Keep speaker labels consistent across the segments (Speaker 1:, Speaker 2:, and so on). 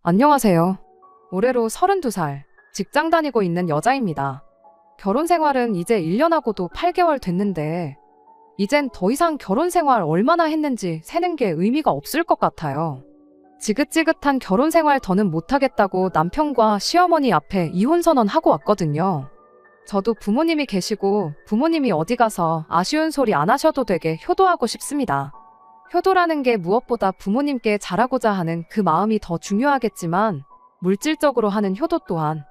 Speaker 1: 안녕하세요. 올해로 32살, 직장 다니고 있는 여자입니다. 결혼 생활은 이제 1년하고도 8개월 됐는데, 이젠 더 이상 결혼 생활 얼마나 했는지 세는 게 의미가 없을 것 같아요. 지긋지긋한 결혼 생활 더는 못하겠다고 남편과 시어머니 앞에 이혼 선언하고 왔거든요. 저도 부모님이 계시고 부모님이 어디 가서 아쉬운 소리 안 하셔도 되게 효도하고 싶습니다. 효도라는 게 무엇보다 부모님께 잘하고자 하는 그 마음이 더 중요하겠지만 물질적으로 하는 효도 또한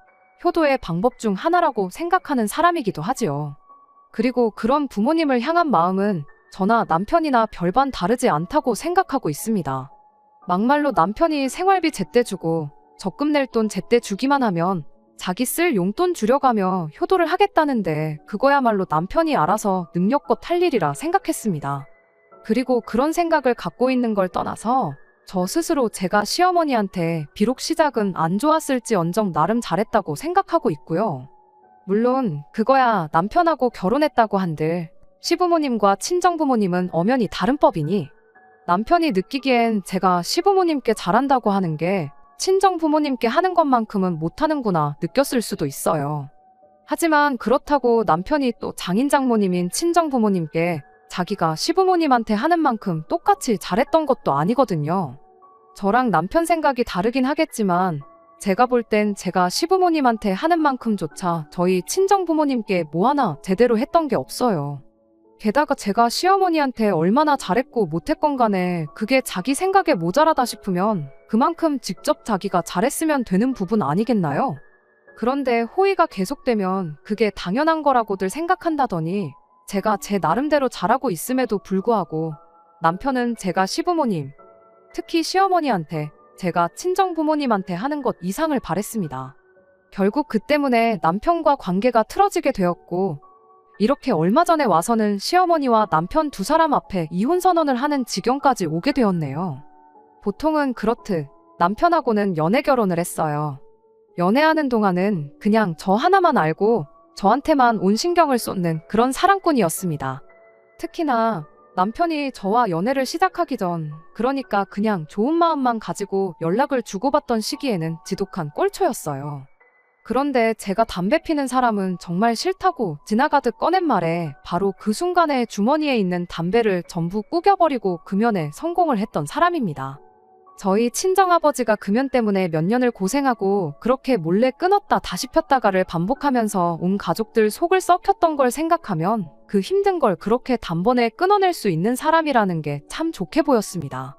Speaker 1: 효도의 방법 중 하나라고 생각하는 사람이기도 하지요. 그리고 그런 부모님을 향한 마음은 저나 남편이나 별반 다르지 않다고 생각하고 있습니다. 막말로 남편이 생활비 제때 주고 적금 낼 돈 제때 주기만 하면 자기 쓸 용돈 줄여가며 효도를 하겠다는데 그거야말로 남편이 알아서 능력껏 할 일이라 생각했습니다. 그리고 그런 생각을 갖고 있는 걸 떠나서 저 스스로 제가 시어머니한테 비록 시작은 안 좋았을지언정 나름 잘했다고 생각하고 있고요. 물론 그거야 남편하고 결혼했다고 한들 시부모님과 친정부모님은 엄연히 다른 법이니 남편이 느끼기엔 제가 시부모님께 잘한다고 하는 게 친정부모님께 하는 것만큼은 못하는구나 느꼈을 수도 있어요. 하지만 그렇다고 남편이 또 장인장모님인 친정부모님께 자기가 시부모님한테 하는 만큼 똑같이 잘했던 것도 아니거든요. 저랑 남편 생각이 다르긴 하겠지만 제가 볼 땐 제가 시부모님한테 하는 만큼조차 저희 친정부모님께 뭐 하나 제대로 했던 게 없어요. 게다가 제가 시어머니한테 얼마나 잘했고 못했건 간에 그게 자기 생각에 모자라다 싶으면 그만큼 직접 자기가 잘했으면 되는 부분 아니겠나요? 그런데 호의가 계속되면 그게 당연한 거라고들 생각한다더니 제가 제 나름대로 잘하고 있음에도 불구하고 남편은 제가 시부모님, 특히 시어머니한테 제가 친정부모님한테 하는 것 이상을 바랬습니다. 결국 그 때문에 남편과 관계가 틀어지게 되었고 이렇게 얼마 전에 와서는 시어머니와 남편 두 사람 앞에 이혼 선언을 하는 지경까지 오게 되었네요. 보통은 그렇듯 남편하고는 연애 결혼을 했어요. 연애하는 동안은 그냥 저 하나만 알고 저한테만 온 신경을 쏟는 그런 사랑꾼이었습니다. 특히나 남편이 저와 연애를 시작하기 전, 그러니까 그냥 좋은 마음만 가지고 연락을 주고받던 시기에는 지독한 꼴초였어요. 그런데 제가 담배 피는 사람은 정말 싫다고 지나가듯 꺼낸 말에 바로 그 순간에 주머니에 있는 담배를 전부 구겨버리고 금연에 성공을 했던 사람입니다. 저희 친정아버지가 금연 때문에 몇 년을 고생하고 그렇게 몰래 끊었다 다시 폈다가를 반복하면서 온 가족들 속을 썩혔던 걸 생각하면 그 힘든 걸 그렇게 단번에 끊어낼 수 있는 사람이라는 게 참 좋게 보였습니다.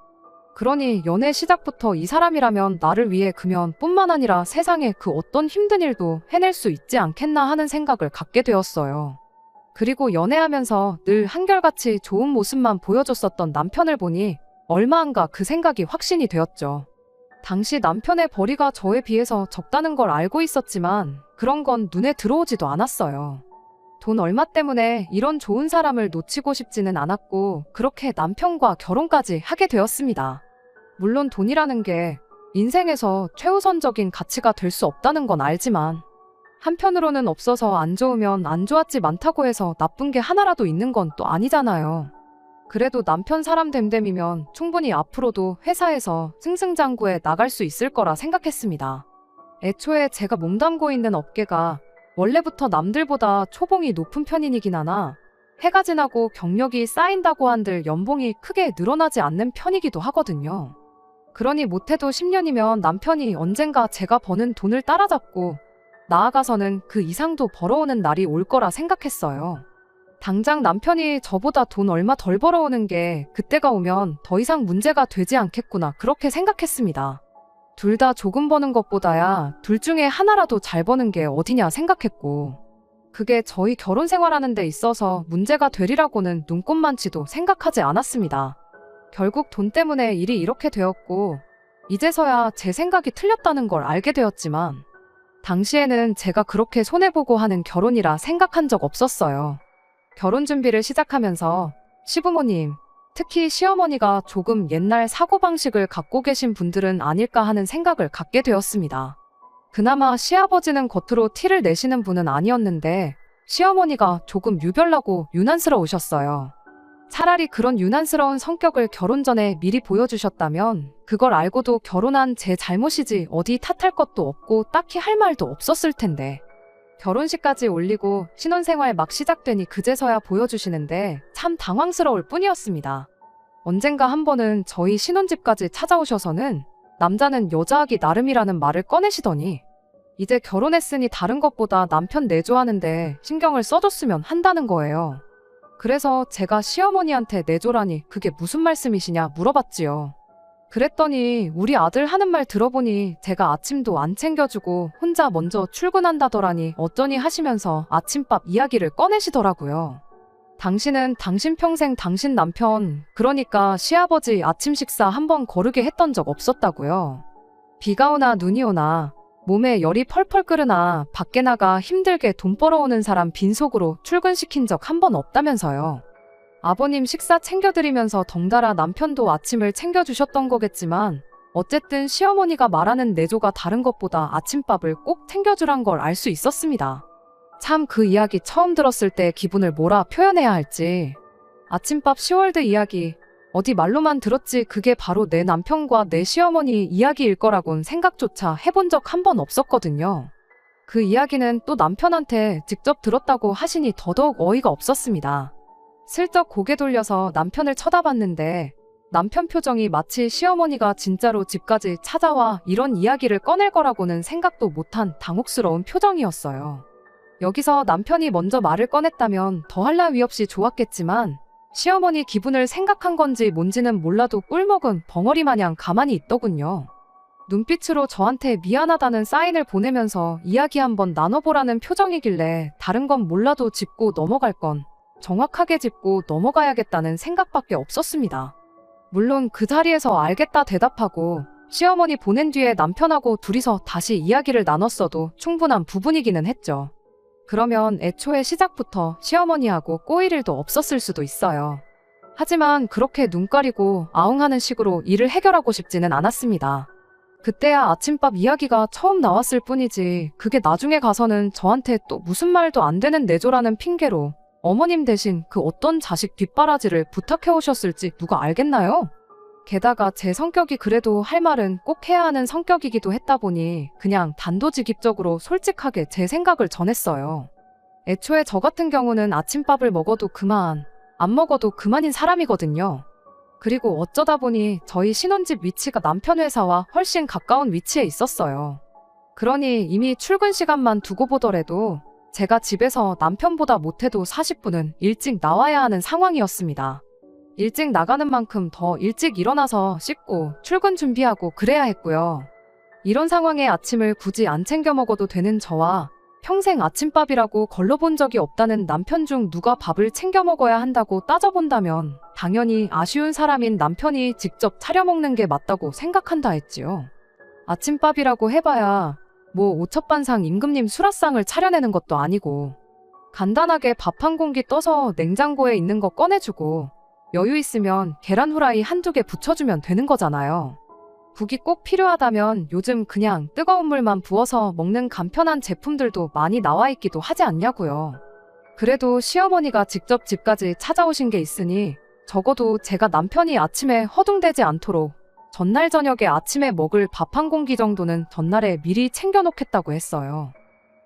Speaker 1: 그러니 연애 시작부터 이 사람이라면 나를 위해 금연뿐만 아니라 세상에 그 어떤 힘든 일도 해낼 수 있지 않겠나 하는 생각을 갖게 되었어요. 그리고 연애하면서 늘 한결같이 좋은 모습만 보여줬었던 남편을 보니 얼마 안가 그 생각이 확신이 되었죠. 당시 남편의 벌이가 저에 비해서 적다는 걸 알고 있었지만 그런 건 눈에 들어오지도 않았어요. 돈 얼마 때문에 이런 좋은 사람을 놓치고 싶지는 않았고 그렇게 남편과 결혼까지 하게 되었습니다. 물론 돈이라는 게 인생에서 최우선적인 가치가 될 수 없다는 건 알지만 한편으로는 없어서 안 좋으면 안 좋았지 많다고 해서 나쁜 게 하나라도 있는 건 또 아니잖아요. 그래도 남편 사람 됨됨이면 충분히 앞으로도 회사에서 승승장구해 나갈 수 있을 거라 생각했습니다. 애초에 제가 몸담고 있는 업계가 원래부터 남들보다 초봉이 높은 편이긴 하나 해가 지나고 경력이 쌓인다고 한들 연봉이 크게 늘어나지 않는 편이기도 하거든요. 그러니 못해도 10년이면 남편이 언젠가 제가 버는 돈을 따라잡고 나아가서는 그 이상도 벌어오는 날이 올 거라 생각했어요. 당장 남편이 저보다 돈 얼마 덜 벌어오는 게 그때가 오면 더 이상 문제가 되지 않겠구나 그렇게 생각했습니다. 둘 다 조금 버는 것보다야 둘 중에 하나라도 잘 버는 게 어디냐 생각했고 그게 저희 결혼 생활하는 데 있어서 문제가 되리라고는 눈꼽만치도 생각하지 않았습니다. 결국 돈 때문에 일이 이렇게 되었고 이제서야 제 생각이 틀렸다는 걸 알게 되었지만 당시에는 제가 그렇게 손해보고 하는 결혼이라 생각한 적 없었어요. 결혼 준비를 시작하면서 시부모님, 특히 시어머니가 조금 옛날 사고방식을 갖고 계신 분들은 아닐까 하는 생각을 갖게 되었습니다. 그나마 시아버지는 겉으로 티를 내시는 분은 아니었는데 시어머니가 조금 유별나고 유난스러우셨어요. 차라리 그런 유난스러운 성격을 결혼 전에 미리 보여주셨다면 그걸 알고도 결혼한 제 잘못이지 어디 탓할 것도 없고 딱히 할 말도 없었을 텐데. 결혼식까지 올리고 신혼생활 막 시작되니 그제서야 보여주시는데 참 당황스러울 뿐이었습니다. 언젠가 한 번은 저희 신혼집까지 찾아오셔서는 남자는 여자하기 나름이라는 말을 꺼내시더니 이제 결혼했으니 다른 것보다 남편 내조하는데 신경을 써줬으면 한다는 거예요. 그래서 제가 시어머니한테 내조라니 그게 무슨 말씀이시냐 물어봤지요. 그랬더니 우리 아들 하는 말 들어보니 제가 아침도 안 챙겨주고 혼자 먼저 출근한다더라니 어쩌니 하시면서 아침밥 이야기를 꺼내시더라고요. 당신은 당신 평생 당신 남편, 그러니까 시아버지 아침 식사 한번 거르게 했던 적 없었다고요. 비가 오나 눈이 오나 몸에 열이 펄펄 끓으나 밖에 나가 힘들게 돈 벌어오는 사람 빈속으로 출근시킨 적 한 번 없다면서요. 아버님 식사 챙겨드리면서 덩달아 남편도 아침을 챙겨주셨던 거겠지만 어쨌든 시어머니가 말하는 내조가 다른 것보다 아침밥을 꼭 챙겨주란 걸 알 수 있었습니다. 참 그 이야기 처음 들었을 때 기분을 뭐라 표현해야 할지. 아침밥 시월드 이야기 어디 말로만 들었지 그게 바로 내 남편과 내 시어머니 이야기일 거라곤 생각조차 해본 적 한 번 없었거든요. 그 이야기는 또 남편한테 직접 들었다고 하시니 더더욱 어이가 없었습니다. 슬쩍 고개 돌려서 남편을 쳐다봤는데 남편 표정이 마치 시어머니가 진짜로 집까지 찾아와 이런 이야기를 꺼낼 거라고는 생각도 못한 당혹스러운 표정이었어요. 여기서 남편이 먼저 말을 꺼냈다면 더할 나위 없이 좋았겠지만 시어머니 기분을 생각한 건지 뭔지는 몰라도 꿀먹은 벙어리 마냥 가만히 있더군요. 눈빛으로 저한테 미안하다는 사인을 보내면서 이야기 한번 나눠보라는 표정이길래 다른 건 몰라도 짚고 넘어갈 건 정확하게 짚고 넘어가야겠다는 생각밖에 없었습니다. 물론 그 자리에서 알겠다 대답하고 시어머니 보낸 뒤에 남편하고 둘이서 다시 이야기를 나눴어도 충분한 부분이기는 했죠. 그러면 애초에 시작부터 시어머니하고 꼬일 일도 없었을 수도 있어요. 하지만 그렇게 눈 가리고 아웅하는 식으로 일을 해결하고 싶지는 않았습니다. 그때야 아침밥 이야기가 처음 나왔을 뿐이지 그게 나중에 가서는 저한테 또 무슨 말도 안 되는 내조라는 핑계로 어머님 대신 그 어떤 자식 뒷바라지를 부탁해 오셨을지 누가 알겠나요? 게다가 제 성격이 그래도 할 말은 꼭 해야 하는 성격이기도 했다 보니 그냥 단도직입적으로 솔직하게 제 생각을 전했어요. 애초에 저 같은 경우는 아침밥을 먹어도 그만, 안 먹어도 그만인 사람이거든요. 그리고 어쩌다 보니 저희 신혼집 위치가 남편 회사와 훨씬 가까운 위치에 있었어요. 그러니 이미 출근 시간만 두고 보더라도 제가 집에서 남편보다 못해도 40분은 일찍 나와야 하는 상황이었습니다. 일찍 나가는 만큼 더 일찍 일어나서 씻고 출근 준비하고 그래야 했고요. 이런 상황에 아침을 굳이 안 챙겨 먹어도 되는 저와 평생 아침밥이라고 걸러본 적이 없다는 남편 중 누가 밥을 챙겨 먹어야 한다고 따져본다면 당연히 아쉬운 사람인 남편이 직접 차려 먹는 게 맞다고 생각한다 했지요. 아침밥이라고 해봐야 뭐 오첩반상 임금님 수라상을 차려내는 것도 아니고 간단하게 밥 한 공기 떠서 냉장고에 있는 거 꺼내주고 여유 있으면 계란 후라이 한두 개 부쳐주면 되는 거잖아요. 국이 꼭 필요하다면 요즘 그냥 뜨거운 물만 부어서 먹는 간편한 제품들도 많이 나와 있기도 하지 않냐고요. 그래도 시어머니가 직접 집까지 찾아오신 게 있으니 적어도 제가 남편이 아침에 허둥대지 않도록 전날 저녁에 아침에 먹을 밥 한 공기 정도는 전날에 미리 챙겨놓겠다고 했어요.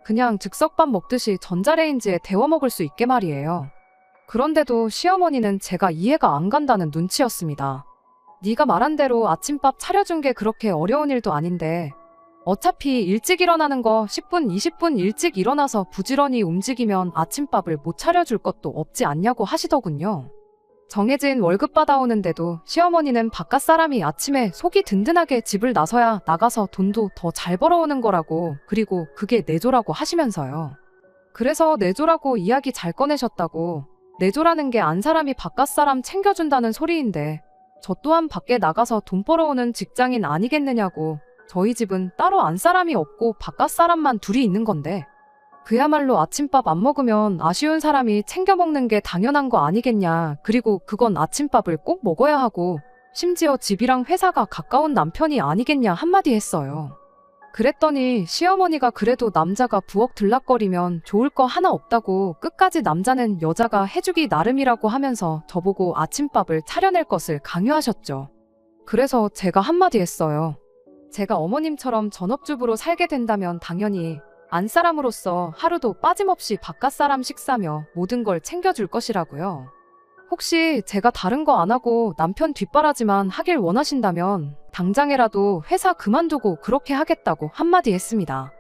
Speaker 1: 그냥 즉석밥 먹듯이 전자레인지에 데워 먹을 수 있게 말이에요. 그런데도 시어머니는 제가 이해가 안 간다는 눈치였습니다. 네가 말한 대로 아침밥 차려준 게 그렇게 어려운 일도 아닌데 어차피 일찍 일어나는 거 10분, 20분 일찍 일어나서 부지런히 움직이면 아침밥을 못 차려줄 것도 없지 않냐고 하시더군요. 정해진 월급 받아오는데도 시어머니는 바깥 사람이 아침에 속이 든든하게 집을 나서야 나가서 돈도 더 잘 벌어오는 거라고, 그리고 그게 내조라고 하시면서요. 그래서 내조라고 이야기 잘 꺼내셨다고. 내조라는 게 안 사람이 바깥 사람 챙겨준다는 소리인데 저 또한 밖에 나가서 돈 벌어오는 직장인 아니겠느냐고. 저희 집은 따로 안 사람이 없고 바깥 사람만 둘이 있는 건데 그야말로 아침밥 안 먹으면 아쉬운 사람이 챙겨 먹는 게 당연한 거 아니겠냐. 그리고 그건 아침밥을 꼭 먹어야 하고 심지어 집이랑 회사가 가까운 남편이 아니겠냐 한마디 했어요. 그랬더니 시어머니가 그래도 남자가 부엌 들락거리면 좋을 거 하나 없다고 끝까지 남자는 여자가 해주기 나름이라고 하면서 저보고 아침밥을 차려낼 것을 강요하셨죠. 그래서 제가 한마디 했어요. 제가 어머님처럼 전업주부로 살게 된다면 당연히 안사람으로서 하루도 빠짐없이 바깥사람 식사며 모든 걸 챙겨줄 것이라고요. 혹시 제가 다른 거 안 하고 남편 뒷바라지만 하길 원하신다면 당장에라도 회사 그만두고 그렇게 하겠다고 한마디 했습니다.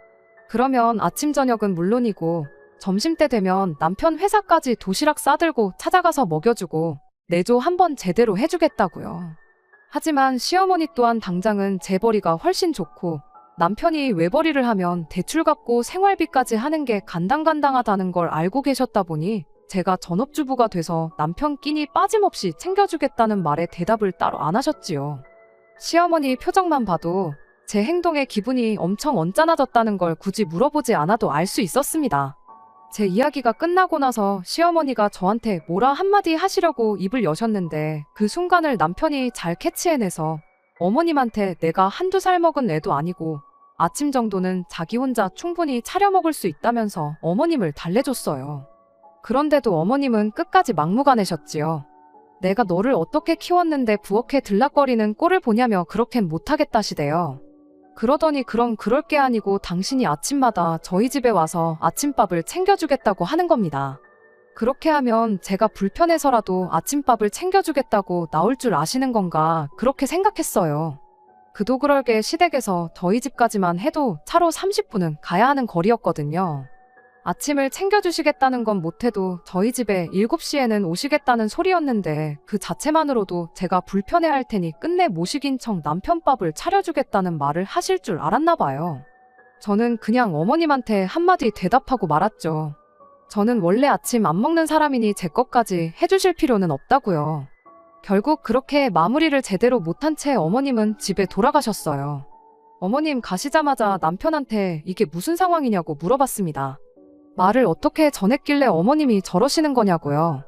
Speaker 1: 그러면 아침 저녁은 물론이고 점심때 되면 남편 회사까지 도시락 싸들고 찾아가서 먹여주고 내조 한번 제대로 해주겠다고요. 하지만 시어머니 또한 당장은 재벌이가 훨씬 좋고 남편이 외벌이를 하면 대출 갚고 생활비까지 하는 게 간당간당하다는 걸 알고 계셨다 보니 제가 전업주부가 돼서 남편 끼니 빠짐없이 챙겨주겠다는 말에 대답을 따로 안 하셨지요. 시어머니 표정만 봐도 제 행동에 기분이 엄청 언짢아졌다는 걸 굳이 물어보지 않아도 알 수 있었습니다. 제 이야기가 끝나고 나서 시어머니가 저한테 뭐라 한마디 하시려고 입을 여셨는데 그 순간을 남편이 잘 캐치해내서 어머님한테 내가 한두 살 먹은 애도 아니고 아침 정도는 자기 혼자 충분히 차려 먹을 수 있다면서 어머님을 달래줬어요. 그런데도 어머님은 끝까지 막무가내셨지요. 내가 너를 어떻게 키웠는데 부엌에 들락거리는 꼴을 보냐며 그렇게는 못하겠다시대요. 그러더니 그럼 그럴 게 아니고 당신이 아침마다 저희 집에 와서 아침밥을 챙겨주겠다고 하는 겁니다. 그렇게 하면 제가 불편해서라도 아침밥을 챙겨주겠다고 나올 줄 아시는 건가 그렇게 생각했어요. 그도 그럴 게 시댁에서 저희 집까지만 해도 차로 30분은 가야 하는 거리였거든요. 아침을 챙겨주시겠다는 건 못해도 저희 집에 7시에는 오시겠다는 소리였는데 그 자체만으로도 제가 불편해할 테니 끝내 모시긴 척 남편밥을 차려주겠다는 말을 하실 줄 알았나 봐요. 저는 그냥 어머님한테 한마디 대답하고 말았죠. 저는 원래 아침 안 먹는 사람이니 제 것까지 해주실 필요는 없다고요. 결국 그렇게 마무리를 제대로 못한 채 어머님은 집에 돌아가셨어요. 어머님 가시자마자 남편한테 이게 무슨 상황이냐고 물어봤습니다. 말을 어떻게 전했길래 어머님이 저러시는 거냐고요.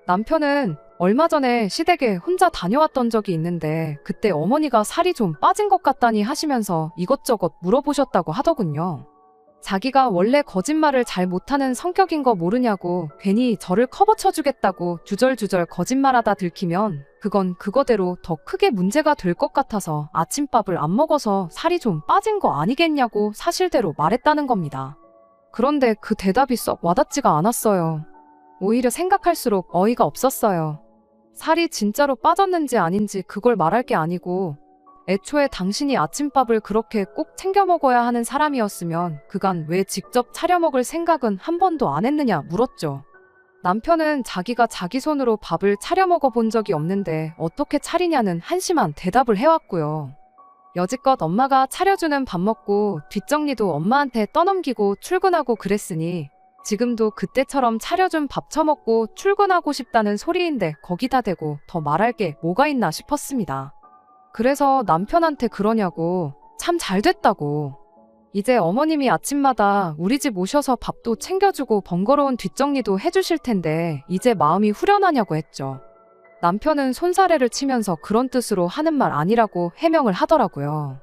Speaker 1: 남편은 얼마 전에 시댁에 혼자 다녀왔던 적이 있는데 그때 어머니가 살이 좀 빠진 것 같다니 하시면서 이것저것 물어보셨다고 하더군요. 자기가 원래 거짓말을 잘 못하는 성격인 거 모르냐고 괜히 저를 커버쳐주겠다고 주절주절 거짓말하다 들키면 그건 그거대로 더 크게 문제가 될 것 같아서 아침밥을 안 먹어서 살이 좀 빠진 거 아니겠냐고 사실대로 말했다는 겁니다. 그런데 그 대답이 썩 와닿지가 않았어요. 오히려 생각할수록 어이가 없었어요. 살이 진짜로 빠졌는지 아닌지 그걸 말할 게 아니고 애초에 당신이 아침밥을 그렇게 꼭 챙겨 먹어야 하는 사람이었으면 그간 왜 직접 차려 먹을 생각은 한 번도 안 했느냐 물었죠. 남편은 자기가 자기 손으로 밥을 차려 먹어 본 적이 없는데 어떻게 차리냐는 한심한 대답을 해왔고요. 여지껏 엄마가 차려주는 밥 먹고 뒷정리도 엄마한테 떠넘기고 출근하고 그랬으니 지금도 그때처럼 차려준 밥 처먹고 출근하고 싶다는 소리인데 거기다 대고 더 말할 게 뭐가 있나 싶었습니다. 그래서 남편한테 그러냐고 참 잘됐다고. 이제 어머님이 아침마다 우리 집 오셔서 밥도 챙겨주고 번거로운 뒷정리도 해주실 텐데 이제 마음이 후련하냐고 했죠. 남편은 손사래를 치면서 그런 뜻으로 하는 말 아니라고 해명을 하더라고요.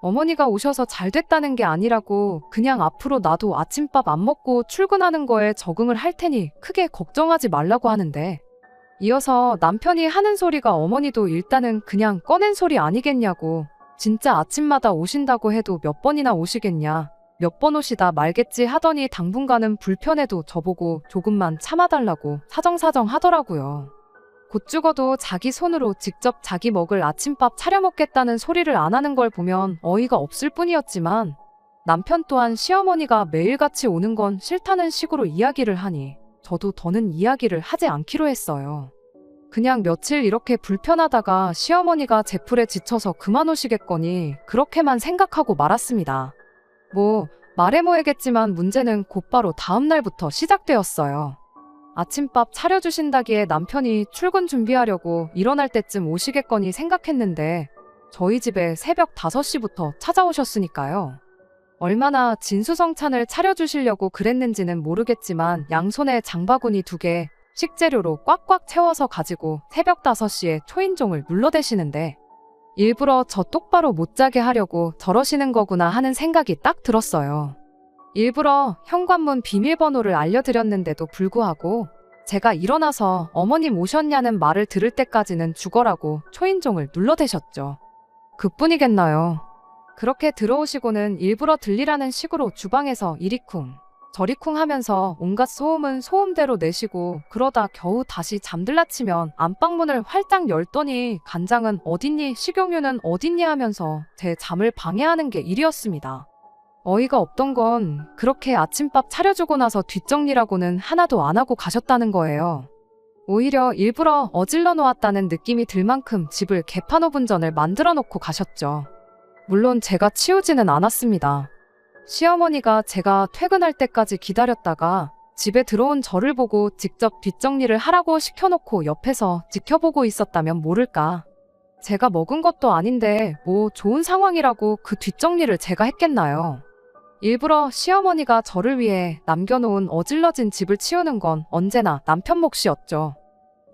Speaker 1: 어머니가 오셔서 잘 됐다는 게 아니라고 그냥 앞으로 나도 아침밥 안 먹고 출근하는 거에 적응을 할 테니 크게 걱정하지 말라고 하는데 이어서 남편이 하는 소리가 어머니도 일단은 그냥 꺼낸 소리 아니겠냐고 진짜 아침마다 오신다고 해도 몇 번이나 오시겠냐 몇 번 오시다 말겠지 하더니 당분간은 불편해도 저보고 조금만 참아달라고 사정사정 하더라고요. 곧 죽어도 자기 손으로 직접 자기 먹을 아침밥 차려 먹겠다는 소리를 안 하는 걸 보면 어이가 없을 뿐이었지만 남편 또한 시어머니가 매일같이 오는 건 싫다는 식으로 이야기를 하니 저도 더는 이야기를 하지 않기로 했어요. 그냥 며칠 이렇게 불편하다가 시어머니가 제풀에 지쳐서 그만 오시겠거니 그렇게만 생각하고 말았습니다. 말해 뭐하겠지만 문제는 곧바로 다음 날부터 시작되었어요. 아침밥 차려주신다기에 남편이 출근 준비하려고 일어날 때쯤 오시겠거니 생각했는데 저희 집에 새벽 5시부터 찾아오셨으니까요. 얼마나 진수성찬을 차려주시려고 그랬는지는 모르겠지만 양손에 장바구니 2개, 식재료로 꽉꽉 채워서 가지고 새벽 5시에 초인종을 눌러대시는데 일부러 저 똑바로 못 자게 하려고 저러시는 거구나 하는 생각이 딱 들었어요. 일부러 현관문 비밀번호를 알려드렸는데도 불구하고 제가 일어나서 어머님 오셨냐는 말을 들을 때까지는 죽어라고 초인종을 눌러대셨죠. 그뿐이겠나요. 그렇게 들어오시고는 일부러 들리라는 식으로 주방에서 이리쿵 저리쿵 하면서 온갖 소음은 소음대로 내시고 그러다 겨우 다시 잠들라 치면 안방문을 활짝 열더니 간장은 어딨니 식용유는 어딨니 하면서 제 잠을 방해하는 게 일이었습니다. 어이가 없던 건 그렇게 아침밥 차려주고 나서 뒷정리라고는 하나도 안 하고 가셨다는 거예요. 오히려 일부러 어질러 놓았다는 느낌이 들 만큼 집을 개판오븐전을 만들어 놓고 가셨죠. 물론 제가 치우지는 않았습니다. 시어머니가 제가 퇴근할 때까지 기다렸다가 집에 들어온 저를 보고 직접 뒷정리를 하라고 시켜놓고 옆에서 지켜보고 있었다면 모를까. 제가 먹은 것도 아닌데 뭐 좋은 상황이라고 그 뒷정리를 제가 했겠나요. 일부러 시어머니가 저를 위해 남겨놓은 어질러진 집을 치우는 건 언제나 남편 몫이었죠.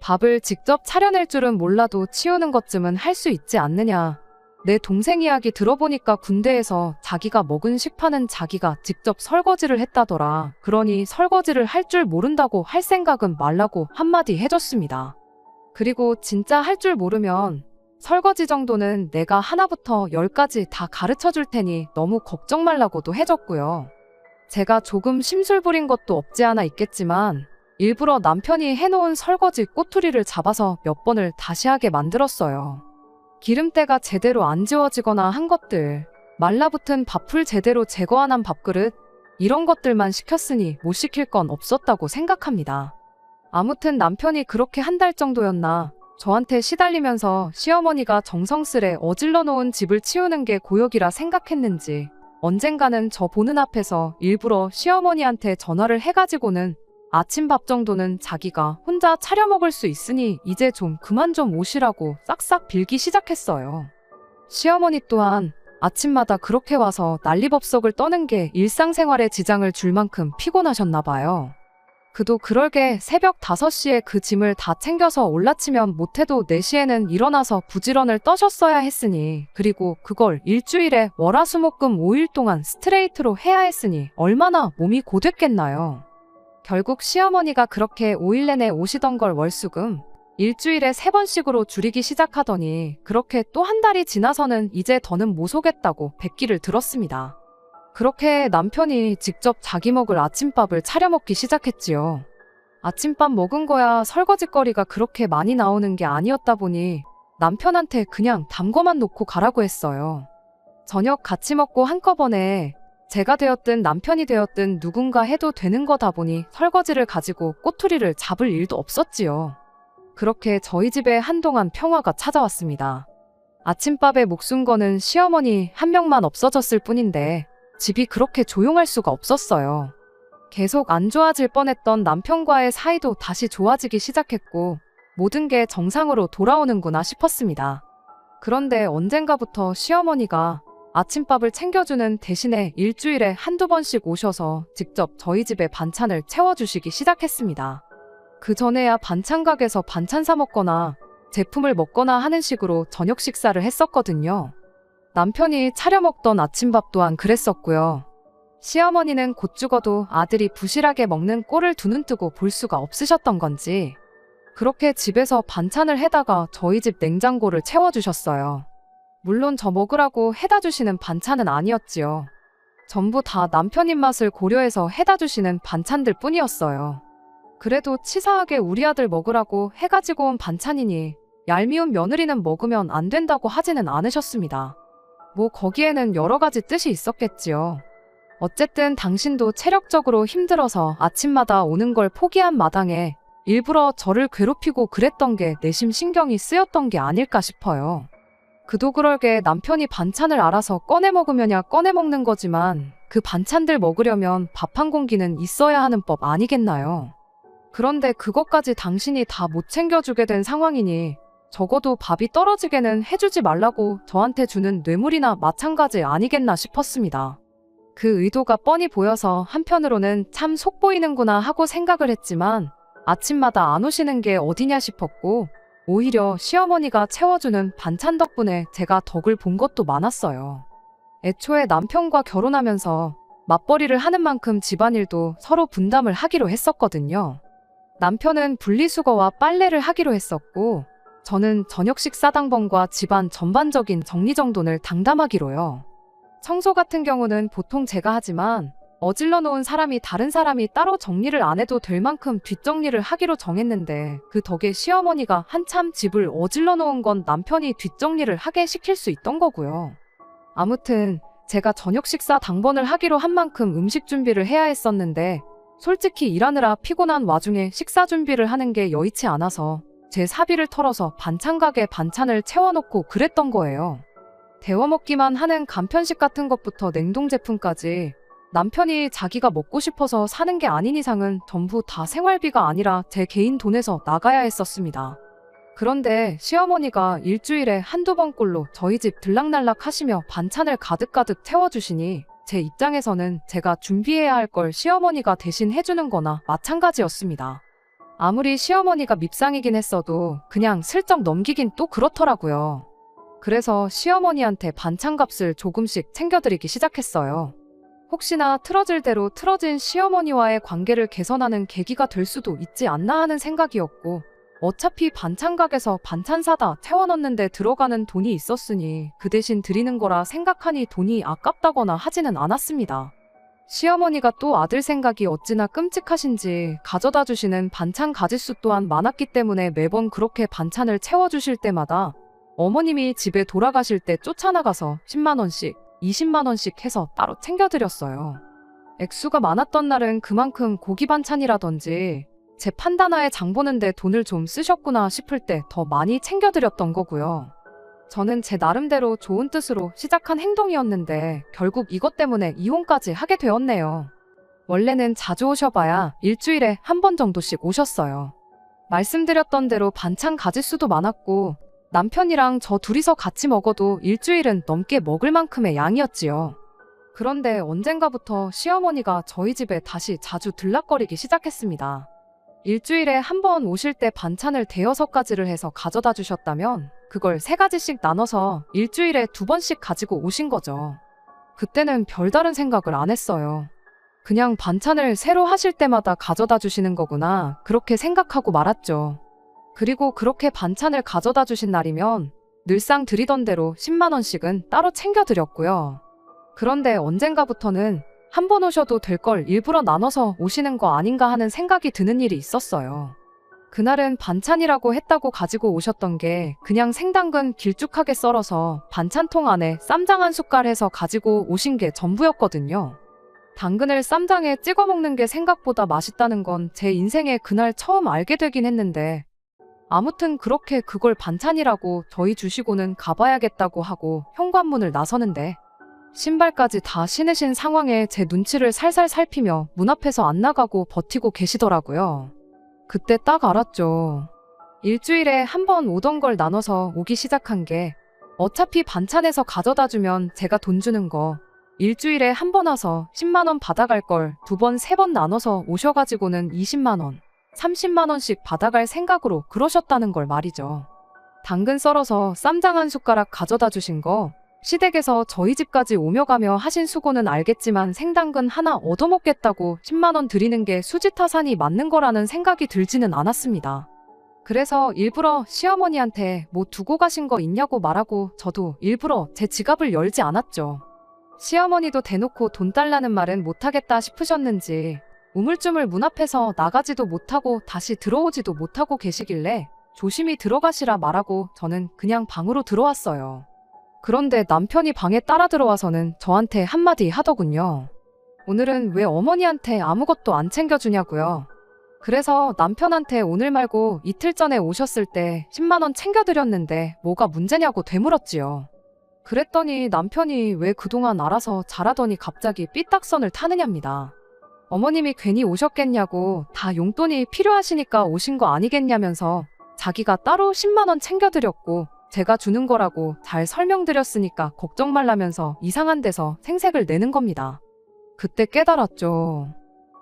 Speaker 1: 밥을 직접 차려낼 줄은 몰라도 치우는 것쯤은 할 수 있지 않느냐. 내 동생 이야기 들어보니까 군대에서 자기가 먹은 식판은 자기가 직접 설거지를 했다더라. 그러니 설거지를 할 줄 모른다고 할 생각은 말라고 한마디 해줬습니다. 그리고 진짜 할 줄 모르면 설거지 정도는 내가 하나부터 10까지 다 가르쳐 줄 테니 너무 걱정 말라고도 해줬고요. 제가 조금 심술 부린 것도 없지 않아 있겠지만 일부러 남편이 해놓은 설거지 꼬투리를 잡아서 몇 번을 다시 하게 만들었어요. 기름때가 제대로 안 지워지거나 한 것들, 말라붙은 밥풀 제대로 제거 안 한 밥그릇, 이런 것들만 시켰으니 못 시킬 건 없었다고 생각합니다. 아무튼 남편이 그렇게 한 달 정도였나 저한테 시달리면서 시어머니가 정성스레 어질러 놓은 집을 치우는 게 고역이라 생각했는지 언젠가는 저 보는 앞에서 일부러 시어머니한테 전화를 해가지고는 아침밥 정도는 자기가 혼자 차려 먹을 수 있으니 이제 좀 그만 좀 오시라고 싹싹 빌기 시작했어요. 시어머니 또한 아침마다 그렇게 와서 난리법석을 떠는 게 일상생활에 지장을 줄 만큼 피곤하셨나 봐요. 그도 그럴게 새벽 5시에 그 짐을 다 챙겨서 올라치면 못해도 4시에는 일어나서 부지런을 떠셨어야 했으니 그리고 그걸 일주일에 월화수목금 5일 동안 스트레이트로 해야 했으니 얼마나 몸이 고됐겠나요. 결국 시어머니가 그렇게 5일 내내 오시던 걸 월수금 일주일에 3번씩으로 줄이기 시작하더니 그렇게 또 한 달이 지나서는 이제 더는 못 오겠다고 백기를 들었습니다. 그렇게 남편이 직접 자기 먹을 아침밥을 차려 먹기 시작했지요. 아침밥 먹은 거야 설거지거리가 그렇게 많이 나오는 게 아니었다 보니 남편한테 그냥 담궈만 놓고 가라고 했어요. 저녁 같이 먹고 한꺼번에 제가 되었든 남편이 되었든 누군가 해도 되는 거다 보니 설거지를 가지고 꼬투리를 잡을 일도 없었지요. 그렇게 저희 집에 한동안 평화가 찾아왔습니다. 아침밥에 목숨 거는 시어머니 한 명만 없어졌을 뿐인데 집이 그렇게 조용할 수가 없었어요. 계속 안 좋아질 뻔했던 남편과의 사이도 다시 좋아지기 시작했고 모든 게 정상으로 돌아오는구나 싶었습니다. 그런데 언젠가부터 시어머니가 아침밥을 챙겨주는 대신에 일주일에 한두 번씩 오셔서 직접 저희 집에 반찬을 채워주시기 시작했습니다. 그 전에야 반찬 가게에서 반찬 사 먹거나 제품을 먹거나 하는 식으로 저녁 식사를 했었거든요. 남편이 차려 먹던 아침밥 또한 그랬었고요. 시어머니는 곧 죽어도 아들이 부실하게 먹는 꼴을 두 눈 뜨고 볼 수가 없으셨던 건지 그렇게 집에서 반찬을 해다가 저희 집 냉장고를 채워주셨어요. 물론 저 먹으라고 해다 주시는 반찬은 아니었지요. 전부 다 남편 입맛을 고려해서 해다 주시는 반찬들 뿐이었어요. 그래도 치사하게 우리 아들 먹으라고 해가지고 온 반찬이니 얄미운 며느리는 먹으면 안 된다고 하지는 않으셨습니다. 뭐 거기에는 여러 가지 뜻이 있었겠지요. 어쨌든 당신도 체력적으로 힘들어서 아침마다 오는 걸 포기한 마당에 일부러 저를 괴롭히고 그랬던 게 내심 신경이 쓰였던 게 아닐까 싶어요. 그도 그럴게 남편이 반찬을 알아서 꺼내 먹으면야 꺼내 먹는 거지만 그 반찬들 먹으려면 밥 한 공기는 있어야 하는 법 아니겠나요? 그런데 그것까지 당신이 다 못 챙겨주게 된 상황이니 적어도 밥이 떨어지게는 해주지 말라고 저한테 주는 뇌물이나 마찬가지 아니겠나 싶었습니다. 그 의도가 뻔히 보여서 한편으로는 참 속 보이는구나 하고 생각을 했지만 아침마다 안 오시는 게 어디냐 싶었고 오히려 시어머니가 채워주는 반찬 덕분에 제가 덕을 본 것도 많았어요. 애초에 남편과 결혼하면서 맞벌이를 하는 만큼 집안일도 서로 분담을 하기로 했었거든요. 남편은 분리수거와 빨래를 하기로 했었고, 저는 저녁 식사 당번과 집안 전반적인 정리정돈을 당담하기로요. 청소 같은 경우는 보통 제가 하지만 어질러 놓은 사람이 다른 사람이 따로 정리를 안 해도 될 만큼 뒷정리를 하기로 정했는데 그 덕에 시어머니가 한참 집을 어질러 놓은 건 남편이 뒷정리를 하게 시킬 수 있던 거고요. 아무튼 제가 저녁 식사 당번을 하기로 한 만큼 음식 준비를 해야 했었는데 솔직히 일하느라 피곤한 와중에 식사 준비를 하는 게 여의치 않아서 제 사비를 털어서 반찬 가게 반찬을 채워놓고 그랬던 거예요. 데워먹기만 하는 간편식 같은 것부터 냉동 제품까지 남편이 자기가 먹고 싶어서 사는 게 아닌 이상은 전부 다 생활비가 아니라 제 개인 돈에서 나가야 했었습니다. 그런데 시어머니가 일주일에 한두 번꼴로 저희 집 들락날락 하시며 반찬을 가득가득 채워주시니 제 입장에서는 제가 준비해야 할 걸 시어머니가 대신 해주는 거나 마찬가지였습니다. 아무리 시어머니가 밉상이긴 했어도 그냥 슬쩍 넘기긴 또 그렇더라고요. 그래서 시어머니한테 반찬값을 조금씩 챙겨드리기 시작했어요. 혹시나 틀어질 대로 틀어진 시어머니와의 관계를 개선하는 계기가 될 수도 있지 않나 하는 생각이었고, 어차피 반찬 가게에서 반찬 사다 채워넣는데 들어가는 돈이 있었으니 그 대신 드리는 거라 생각하니 돈이 아깝다거나 하지는 않았습니다. 시어머니가 또 아들 생각이 어찌나 끔찍하신지 가져다 주시는 반찬 가짓수 또한 많았기 때문에 매번 그렇게 반찬을 채워주실 때마다 어머님이 집에 돌아가실 때 쫓아나가서 10만원씩, 20만원씩 해서 따로 챙겨드렸어요. 액수가 많았던 날은 그만큼 고기 반찬이라든지 제 판단하에 장 보는데 돈을 좀 쓰셨구나 싶을 때 더 많이 챙겨드렸던 거고요. 저는 제 나름대로 좋은 뜻으로 시작한 행동이었는데 결국 이것 때문에 이혼까지 하게 되었네요. 원래는 자주 오셔봐야 일주일에 한 번 정도씩 오셨어요. 말씀드렸던 대로 반찬 가짓수도 많았고 남편이랑 저 둘이서 같이 먹어도 일주일은 넘게 먹을 만큼의 양이었지요. 그런데 언젠가부터 시어머니가 저희 집에 다시 자주 들락거리기 시작했습니다. 일주일에 한 번 오실 때 반찬을 대여섯 가지를 해서 가져다 주셨다면 그걸 3가지씩 나눠서 일주일에 2번씩 가지고 오신 거죠. 그때는 별다른 생각을 안 했어요. 그냥 반찬을 새로 하실 때마다 가져다 주시는 거구나 그렇게 생각하고 말았죠. 그리고 그렇게 반찬을 가져다 주신 날이면 늘상 드리던 대로 10만원씩은 따로 챙겨드렸고요. 그런데 언젠가부터는 한 번 오셔도 될 걸 일부러 나눠서 오시는 거 아닌가 하는 생각이 드는 일이 있었어요. 그날은 반찬이라고 했다고 가지고 오셨던 게 그냥 생당근 길쭉하게 썰어서 반찬통 안에 쌈장 한 숟갈 해서 가지고 오신 게 전부였거든요. 당근을 쌈장에 찍어 먹는 게 생각보다 맛있다는 건 제 인생에 그날 처음 알게 되긴 했는데 아무튼 그렇게 그걸 반찬이라고 저희 주시고는 가봐야겠다고 하고 현관문을 나서는데 신발까지 다 신으신 상황에 제 눈치를 살살 살피며 문 앞에서 안 나가고 버티고 계시더라고요. 그때 딱 알았죠. 일주일에 한 번 오던 걸 나눠서 오기 시작한 게 어차피 반찬에서 가져다 주면 제가 돈 주는 거 일주일에 한 번 와서 10만원 받아갈 걸 2번, 3번 나눠서 오셔가지고는 20만원, 30만원씩 받아갈 생각으로 그러셨다는 걸 말이죠. 당근 썰어서 쌈장 한 숟가락 가져다 주신 거 시댁에서 저희 집까지 오며 가며 하신 수고는 알겠지만 생당근 하나 얻어먹겠다고 10만원 드리는 게 수지타산이 맞는 거라는 생각이 들지는 않았습니다. 그래서 일부러 시어머니한테 뭐 두고 가신 거 있냐고 말하고 저도 일부러 제 지갑을 열지 않았죠. 시어머니도 대놓고 돈 달라는 말은 못하겠다 싶으셨는지 우물쭈물 문 앞에서 나가지도 못하고 다시 들어오지도 못하고 계시길래 조심히 들어가시라 말하고 저는 그냥 방으로 들어왔어요. 그런데 남편이 방에 따라 들어와서는 저한테 한마디 하더군요. 오늘은 왜 어머니한테 아무것도 안 챙겨주냐고요. 그래서 남편한테 오늘 말고 이틀 전에 오셨을 때 10만원 챙겨드렸는데 뭐가 문제냐고 되물었지요. 그랬더니 남편이 왜 그동안 알아서 잘하더니 갑자기 삐딱선을 타느냐입니다. 어머님이 괜히 오셨겠냐고 다 용돈이 필요하시니까 오신 거 아니겠냐면서 자기가 따로 10만원 챙겨드렸고 제가 주는 거라고 잘 설명드렸으니까 걱정 말라면서 이상한 데서 생색을 내는 겁니다. 그때 깨달았죠.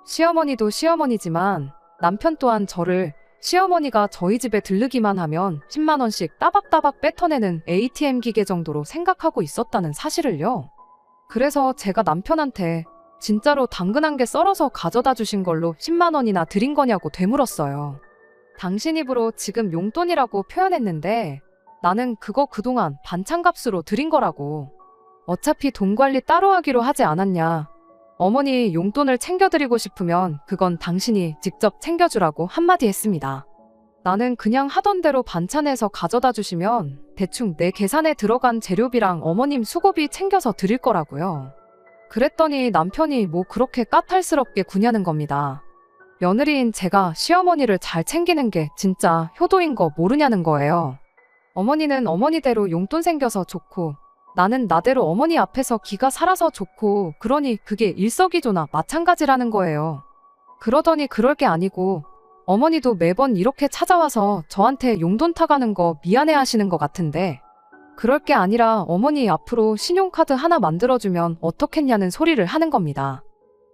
Speaker 1: 시어머니도 시어머니지만 남편 또한 저를 시어머니가 저희 집에 들르기만 하면 10만 원씩 따박따박 뱉어내는 ATM 기계 정도로 생각하고 있었다는 사실을요. 그래서 제가 남편한테 진짜로 당근 한 개 썰어서 가져다 주신 걸로 10만 원이나 드린 거냐고 되물었어요. 당신 입으로 지금 용돈이라고 표현했는데 나는 그거 그동안 반찬값으로 드린 거라고. 어차피 돈 관리 따로 하기로 하지 않았냐. 어머니 용돈을 챙겨드리고 싶으면 그건 당신이 직접 챙겨주라고 한마디 했습니다. 나는 그냥 하던 대로 반찬해서 가져다 주시면 대충 내 계산에 들어간 재료비랑 어머님 수고비 챙겨서 드릴 거라고요. 그랬더니 남편이 뭐 그렇게 까탈스럽게 구냐는 겁니다. 며느리인 제가 시어머니를 잘 챙기는 게 진짜 효도인 거 모르냐는 거예요. 어머니는 어머니대로 용돈 생겨서 좋고 나는 나대로 어머니 앞에서 기가 살아서 좋고 그러니 그게 일석이조나 마찬가지라는 거예요. 그러더니 그럴 게 아니고 어머니도 매번 이렇게 찾아와서 저한테 용돈 타가는 거 미안해 하시는 것 같은데 그럴 게 아니라 어머니 앞으로 신용카드 하나 만들어주면 어떻겠냐는 소리를 하는 겁니다.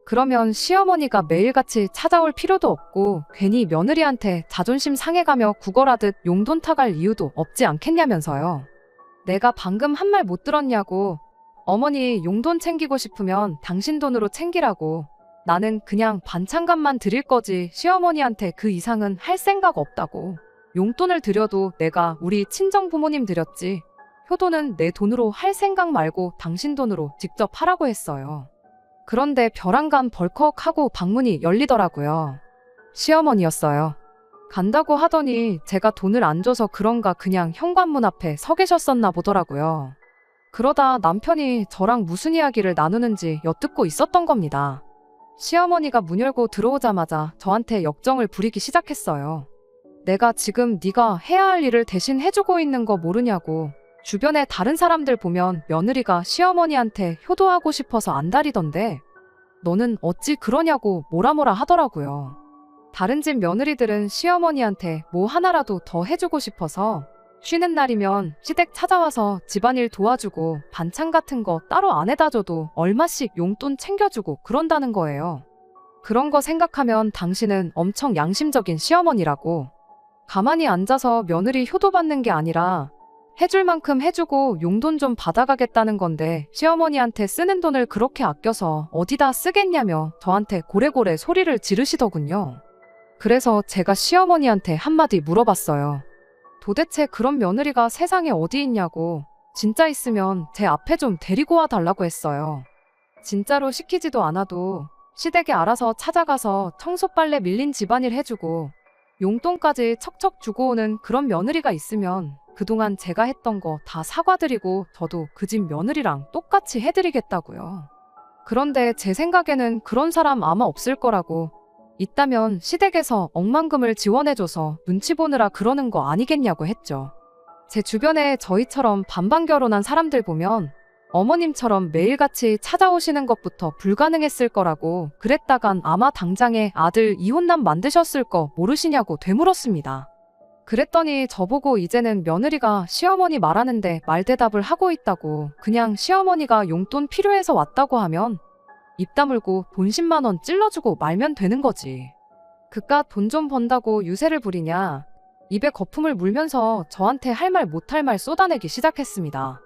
Speaker 1: 그러면 시어머니가 매일같이 찾아올 필요도 없고 괜히 며느리한테 자존심 상해가며 구걸하듯 용돈 타갈 이유도 없지 않겠냐면서요. 내가 방금 한 말 못 들었냐고. 어머니 용돈 챙기고 싶으면 당신 돈으로 챙기라고. 나는 그냥 반찬값만 드릴 거지 시어머니한테 그 이상은 할 생각 없다고. 용돈을 드려도 내가 우리 친정 부모님 드렸지. 효도는 내 돈으로 할 생각 말고 당신 돈으로 직접 하라고 했어요. 그런데 벼랑간 벌컥하고 방문이 열리더라고요. 시어머니였어요. 간다고 하더니 제가 돈을 안 줘서 그런가 그냥 현관문 앞에 서 계셨었나 보더라고요. 그러다 남편이 저랑 무슨 이야기를 나누는지 엿듣고 있었던 겁니다. 시어머니가 문 열고 들어오자마자 저한테 역정을 부리기 시작했어요. 내가 지금 네가 해야 할 일을 대신 해주고 있는 거 모르냐고. 주변에 다른 사람들 보면 며느리가 시어머니한테 효도하고 싶어서 안달이던데 너는 어찌 그러냐고 뭐라 하더라고요. 다른 집 며느리들은 시어머니한테 뭐 하나라도 더 해주고 싶어서 쉬는 날이면 시댁 찾아와서 집안일 도와주고 반찬 같은 거 따로 안 해다 줘도 얼마씩 용돈 챙겨주고 그런다는 거예요. 그런 거 생각하면 당신은 엄청 양심적인 시어머니라고. 가만히 앉아서 며느리 효도받는 게 아니라 해줄 만큼 해주고 용돈 좀 받아가겠다는 건데 시어머니한테 쓰는 돈을 그렇게 아껴서 어디다 쓰겠냐며 저한테 고래고래 소리를 지르시더군요. 그래서 제가 시어머니한테 한마디 물어봤어요. 도대체 그런 며느리가 세상에 어디 있냐고. 진짜 있으면 제 앞에 좀 데리고 와 달라고 했어요. 진짜로 시키지도 않아도 시댁에 알아서 찾아가서 청소 빨래 밀린 집안일 해주고 용돈까지 척척 주고 오는 그런 며느리가 있으면 그동안 제가 했던 거 다 사과드리고 저도 그 집 며느리랑 똑같이 해드리겠다고요. 그런데 제 생각에는 그런 사람 아마 없을 거라고. 있다면 시댁에서 억만금을 지원해줘서 눈치 보느라 그러는 거 아니겠냐고 했죠. 제 주변에 저희처럼 반반 결혼한 사람들 보면 어머님처럼 매일같이 찾아오시는 것부터 불가능했을 거라고. 그랬다간 아마 당장에 아들 이혼남 만드셨을 거 모르시냐고 되물었습니다. 그랬더니 저보고 이제는 며느리가 시어머니 말하는데 말대답을 하고 있다고. 그냥 시어머니가 용돈 필요해서 왔다고 하면 입 다물고 돈 10만 원 찔러주고 말면 되는 거지. 그깟 돈 좀 번다고 유세를 부리냐. 입에 거품을 물면서 저한테 할 말 못할 말 쏟아내기 시작했습니다.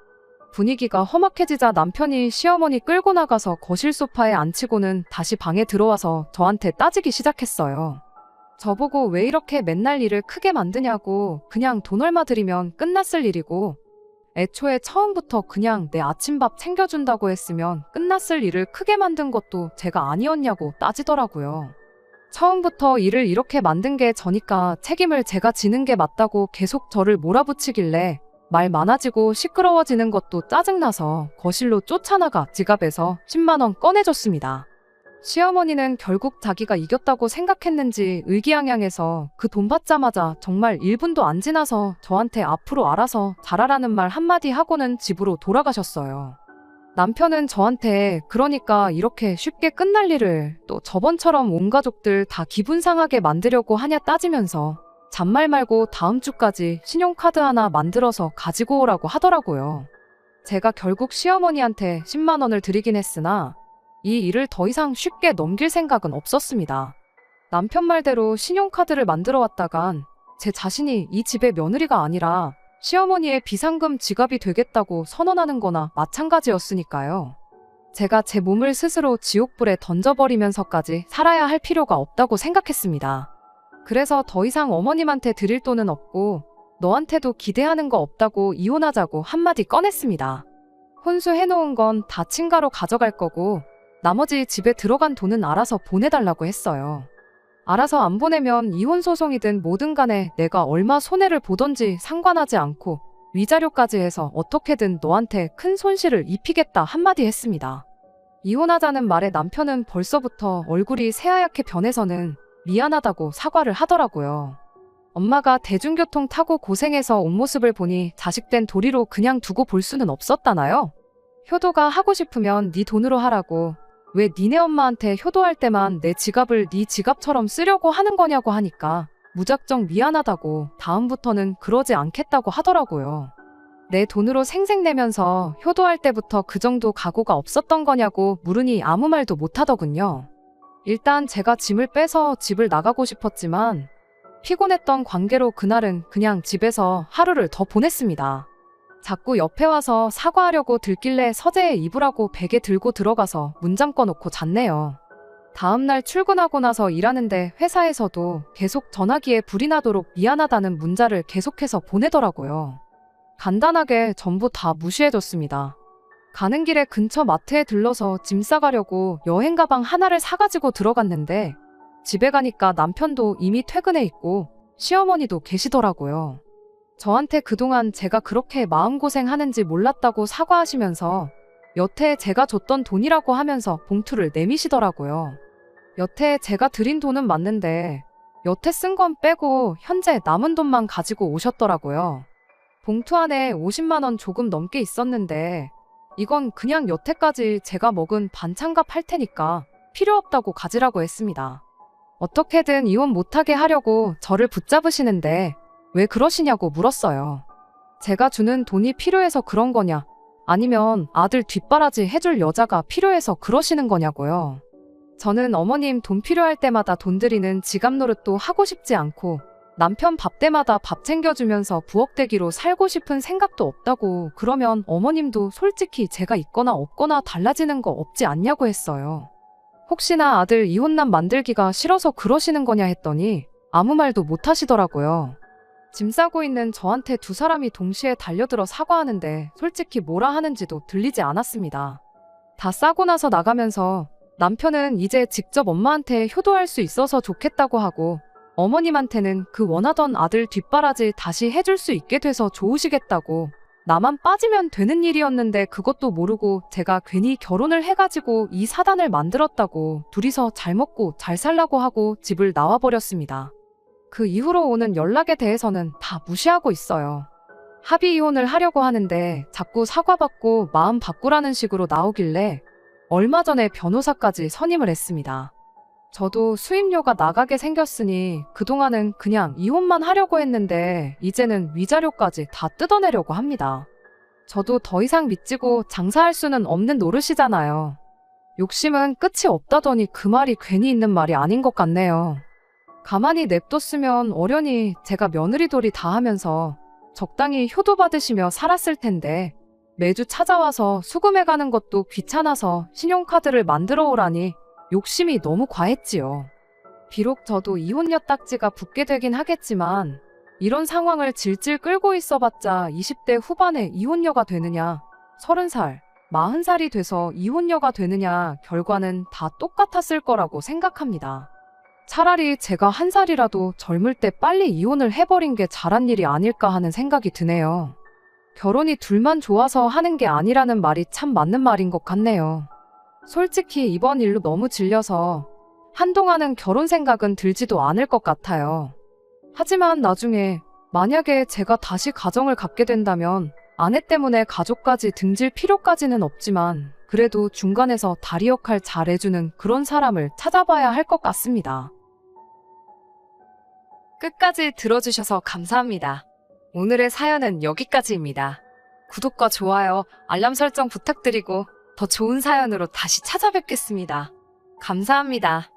Speaker 1: 분위기가 험악해지자 남편이 시어머니 끌고 나가서 거실 소파에 앉히고는 다시 방에 들어와서 저한테 따지기 시작했어요. 저보고 왜 이렇게 맨날 일을 크게 만드냐고. 그냥 돈 얼마 들이면 끝났을 일이고 애초에 처음부터 그냥 내 아침밥 챙겨준다고 했으면 끝났을 일을 크게 만든 것도 제가 아니었냐고 따지더라고요. 처음부터 일을 이렇게 만든 게 저니까 책임을 제가 지는 게 맞다고 계속 저를 몰아붙이길래 말 많아지고 시끄러워지는 것도 짜증나서 거실로 쫓아나가 지갑에서 10만 원 꺼내줬습니다. 시어머니는 결국 자기가 이겼다고 생각했는지 의기양양해서 그 돈 받자마자 정말 1분도 안 지나서 저한테 앞으로 알아서 잘하라는 말 한마디 하고는 집으로 돌아가셨어요. 남편은 저한테 그러니까 이렇게 쉽게 끝날 일을 또 저번처럼 온 가족들 다 기분 상하게 만들려고 하냐 따지면서 잔말 말고 다음 주까지 신용카드 하나 만들어서 가지고 오라고 하더라고요. 제가 결국 시어머니한테 10만 원을 드리긴 했으나 이 일을 더 이상 쉽게 넘길 생각은 없었습니다. 남편 말대로 신용카드를 만들어 왔다간 제 자신이 이 집의 며느리가 아니라 시어머니의 비상금 지갑이 되겠다고 선언하는 거나 마찬가지였으니까요. 제가 제 몸을 스스로 지옥불에 던져버리면서까지 살아야 할 필요가 없다고 생각했습니다. 그래서 더 이상 어머님한테 드릴 돈은 없고 너한테도 기대하는 거 없다고 이혼하자고 한마디 꺼냈습니다. 혼수해놓은 건 다 친가로 가져갈 거고 나머지 집에 들어간 돈은 알아서 보내달라고 했어요. 알아서 안 보내면 이혼 소송이든 뭐든 간에 내가 얼마 손해를 보던지 상관하지 않고 위자료까지 해서 어떻게든 너한테 큰 손실을 입히겠다 한마디 했습니다. 이혼하자는 말에 남편은 벌써부터 얼굴이 새하얗게 변해서는 미안하다고 사과를 하더라고요. 엄마가 대중교통 타고 고생해서 온 모습을 보니 자식된 도리로 그냥 두고 볼 수는 없었다나요? 효도가 하고 싶으면 네 돈으로 하라고. 왜 니네 엄마한테 효도할 때만 내 지갑을 네 지갑처럼 쓰려고 하는 거냐고 하니까 무작정 미안하다고 다음부터는 그러지 않겠다고 하더라고요. 내 돈으로 생색내면서 효도할 때부터 그 정도 각오가 없었던 거냐고 물으니 아무 말도 못하더군요. 일단 제가 짐을 빼서 집을 나가고 싶었지만 피곤했던 관계로 그날은 그냥 집에서 하루를 더 보냈습니다. 자꾸 옆에 와서 사과하려고 들길래 서재에 이불하고 베개 들고 들어가서 문 잠궈놓고 잤네요. 다음날 출근하고 나서 일하는데 회사에서도 계속 전화기에 불이 나도록 미안하다는 문자를 계속해서 보내더라고요. 간단하게 전부 다 무시해줬습니다. 가는 길에 근처 마트에 들러서 짐 싸가려고 여행 가방 하나를 사가지고 들어갔는데 집에 가니까 남편도 이미 퇴근해 있고 시어머니도 계시더라고요. 저한테 그동안 제가 그렇게 마음고생하는지 몰랐다고 사과하시면서 여태 제가 줬던 돈이라고 하면서 봉투를 내미시더라고요. 여태 제가 드린 돈은 맞는데 여태 쓴 건 빼고 현재 남은 돈만 가지고 오셨더라고요. 봉투 안에 50만 원 조금 넘게 있었는데 이건 그냥 여태까지 제가 먹은 반찬값 할 테니까 필요 없다고 가지라고 했습니다. 어떻게든 이혼 못하게 하려고 저를 붙잡으시는데 왜 그러시냐고 물었어요. 제가 주는 돈이 필요해서 그런 거냐, 아니면 아들 뒷바라지 해줄 여자가 필요해서 그러시는 거냐고요. 저는 어머님 돈 필요할 때마다 돈 드리는 지갑 노릇도 하고 싶지 않고 남편 밥 때마다 밥 챙겨주면서 부엌대기로 살고 싶은 생각도 없다고. 그러면 어머님도 솔직히 제가 있거나 없거나 달라지는 거 없지 않냐고 했어요. 혹시나 아들 이혼남 만들기가 싫어서 그러시는 거냐 했더니 아무 말도 못 하시더라고요. 짐 싸고 있는 저한테 두 사람이 동시에 달려들어 사과하는데 솔직히 뭐라 하는지도 들리지 않았습니다. 다 싸고 나서 나가면서 남편은 이제 직접 엄마한테 효도할 수 있어서 좋겠다고 하고 어머님한테는 그 원하던 아들 뒷바라지 다시 해줄 수 있게 돼서 좋으시겠다고, 나만 빠지면 되는 일이었는데 그것도 모르고 제가 괜히 결혼을 해가지고 이 사단을 만들었다고 둘이서 잘 먹고 잘 살라고 하고 집을 나와버렸습니다. 그 이후로 오는 연락에 대해서는 다 무시하고 있어요. 합의 이혼을 하려고 하는데 자꾸 사과받고 마음 바꾸라는 식으로 나오길래 얼마 전에 변호사까지 선임을 했습니다. 저도 수임료가 나가게 생겼으니 그동안은 그냥 이혼만 하려고 했는데 이제는 위자료까지 다 뜯어내려고 합니다. 저도 더 이상 믿지고 장사할 수는 없는 노릇이잖아요. 욕심은 끝이 없다더니 그 말이 괜히 있는 말이 아닌 것 같네요. 가만히 냅뒀으면 어련히 제가 며느리돌이 다 하면서 적당히 효도받으시며 살았을 텐데 매주 찾아와서 수금해가는 것도 귀찮아서 신용카드를 만들어 오라니 욕심이 너무 과했지요. 비록 저도 이혼녀 딱지가 붙게 되긴 하겠지만 이런 상황을 질질 끌고 있어봤자 20대 후반에 이혼녀가 되느냐, 30살, 40살이 돼서 이혼녀가 되느냐, 결과는 다 똑같았을 거라고 생각합니다. 차라리 제가 한 살이라도 젊을 때 빨리 이혼을 해버린 게 잘한 일이 아닐까 하는 생각이 드네요. 결혼이 둘만 좋아서 하는 게 아니라는 말이 참 맞는 말인 것 같네요. 솔직히 이번 일로 너무 질려서 한동안은 결혼 생각은 들지도 않을 것 같아요. 하지만 나중에 만약에 제가 다시 가정을 갖게 된다면 아내 때문에 가족까지 등질 필요까지는 없지만 그래도 중간에서 다리 역할 잘해주는 그런 사람을 찾아봐야 할 것 같습니다. 끝까지 들어주셔서 감사합니다. 오늘의 사연은 여기까지입니다. 구독과 좋아요, 알람 설정 부탁드리고 더 좋은 사연으로 다시 찾아뵙겠습니다. 감사합니다.